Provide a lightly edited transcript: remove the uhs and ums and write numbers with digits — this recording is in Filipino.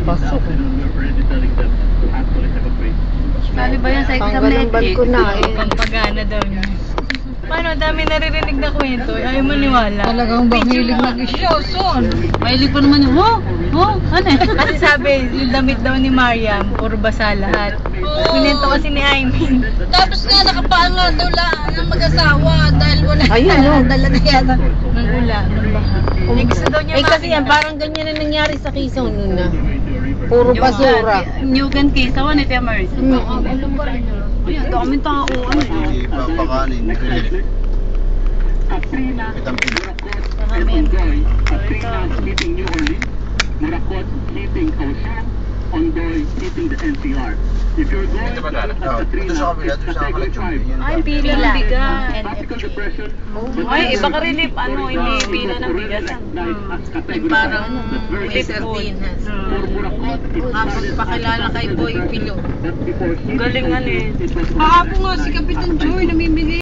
Pasok. Sabi ba yan sa exam Tanggal ang balkon na eh. Pampagana daw niya. Paano, dami naririnig na kwento. Ayaw maniwala. Talagang bang hilig mag-show, son. Mahilig pa naman yung, ano eh? Kasi sabi, yung damit daw ni Mariam, puro basa lahat. Pinento kasi ni Aimin. Tapos nga nakapaanga daw lang ng mag-asawa dahil wala Ayun, no. dala na yata. Nang ula, nang baha. Eh, gusto daw niya Kasi yan, parang ganyan na nangyari sa Quezon noon na. Puro basura. Nyugan Kisawan, ito yung Mars. Ayun, daming tao. Ano yun? Hindi papakanin. Murakot hitting Kaohsiung, Ondoy hitting the NCR. If you're going to Ito sa kabila, ito sa collection. Ay, pila ng bigas. Ay, iba ka rin hindi pila ng bigas. Parang may sardinas. Pakilala kay Boy Pilo. Galing ano eh. Kahapon nga si Kapitan Joy namimili.